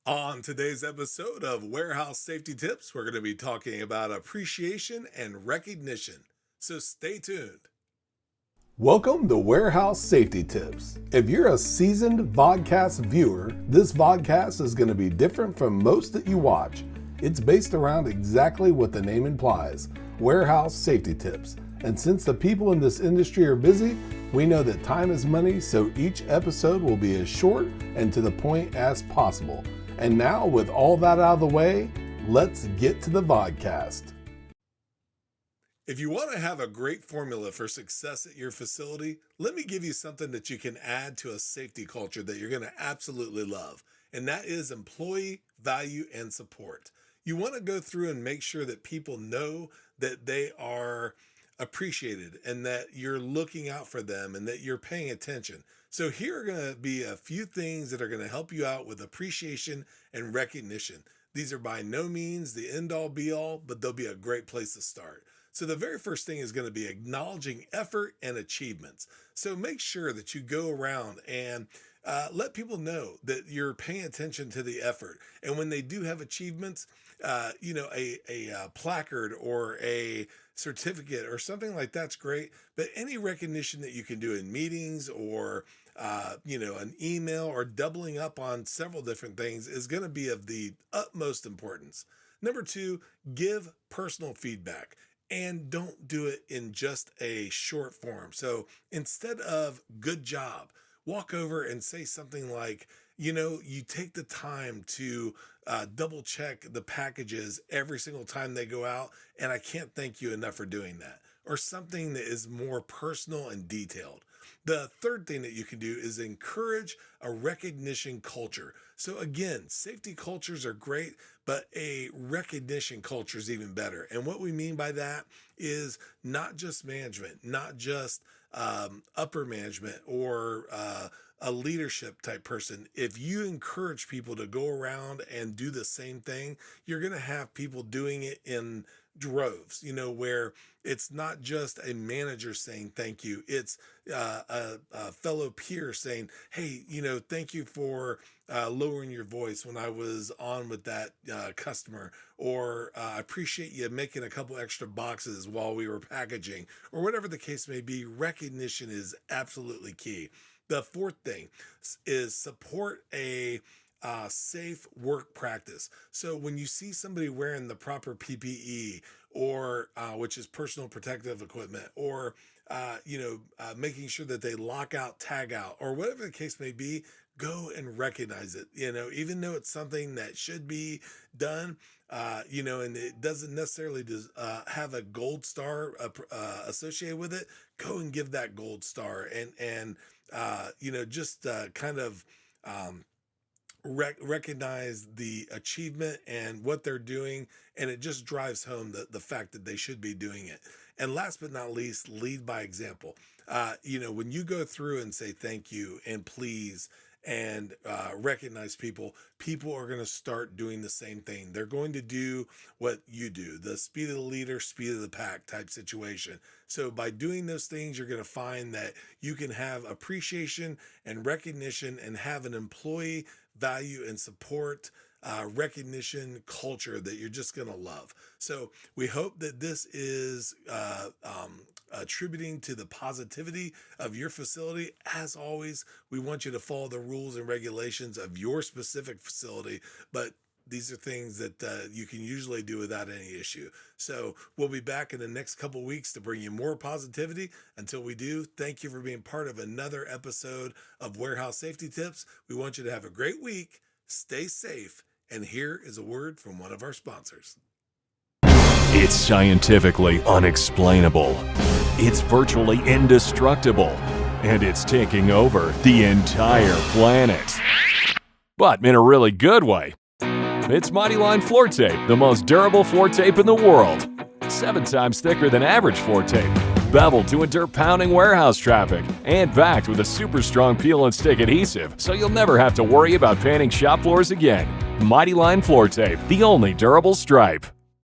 On today's episode of Warehouse Safety Tips, we're going to be talking about appreciation and recognition. So stay tuned. Welcome to Warehouse Safety Tips. If you're a seasoned vodcast viewer, this vodcast is going to be different from most that you watch. It's based around exactly what the name implies, Warehouse Safety Tips. And since the people in this industry are busy, we know that time is money, so each episode will be as short and to the point as possible. And now, with all that out of the way, let's get to the vodcast. If you want to have a great formula for success at your facility, let me give you something that you can add to a safety culture that you're going to absolutely love, and that is employee value and support. You want to go through and make sure that people know that they are appreciated and that you're looking out for them and that you're paying attention. So here are going to be a few things that are going to help you out with appreciation and recognition. These are by no means the end all be all, but they'll be a great place to start. So the very first thing is going to be acknowledging effort and achievements. So make sure that you go around and let people know that you're paying attention to the effort. And when they do have achievements, a placard or a certificate or something like that's great. But any recognition that you can do in meetings or an email or doubling up on several different things is going to be of the utmost importance. Number two, give personal feedback. And don't do it in just a short form. So instead of good job, walk over and say something like, you take the time to double check the packages every single time they go out, and I can't thank you enough for doing that. Or something that is more personal and detailed. The third thing that you can do is encourage a recognition culture. So again, safety cultures are great, but a recognition culture is even better. And what we mean by that is not just management, not just upper management or a leadership type person. If you encourage people to go around and do the same thing, you're going to have people doing it in droves, where it's not just a manager saying thank you. It's a fellow peer saying, hey, thank you for lowering your voice when I was on with that customer, or I appreciate you making a couple extra boxes while we were packaging, or whatever the case may be. Recognition is absolutely key. The fourth thing is support a safe work practice. So when you see somebody wearing the proper PPE or which is personal protective equipment, or making sure that they lock out, tag out, or whatever the case may be, go and recognize it. Even though it's something that should be done, and it doesn't necessarily have a gold star associated with it, go and give that gold star and recognize the achievement and what they're doing, and it just drives home the fact that they should be doing it. And last but not least, lead by example. When you go through and say thank you and please and recognize people are going to start doing the same thing. They're going to do what you do, the speed of the leader, speed of the pack type situation. So by doing those things, you're going to find that you can have appreciation and recognition and have an employee value and support recognition culture that you're just going to love. So we hope that this is attributing to the positivity of your facility. As always, we want you to follow the rules and regulations of your specific facility, but these are things that you can usually do without any issue. So we'll be back in the next couple weeks to bring you more positivity. Until we do, thank you for being part of another episode of Warehouse Safety Tips. We want you to have a great week, stay safe, and here is a word from one of our sponsors. It's scientifically unexplainable. It's virtually indestructible. And it's taking over the entire planet. But in a really good way. It's Mighty Line floor tape, the most durable floor tape in the world. 7 times thicker than average floor tape. Beveled to endure pounding warehouse traffic. And backed with a super strong peel and stick adhesive, so you'll never have to worry about painting shop floors again. Mighty Line floor tape, the only durable stripe.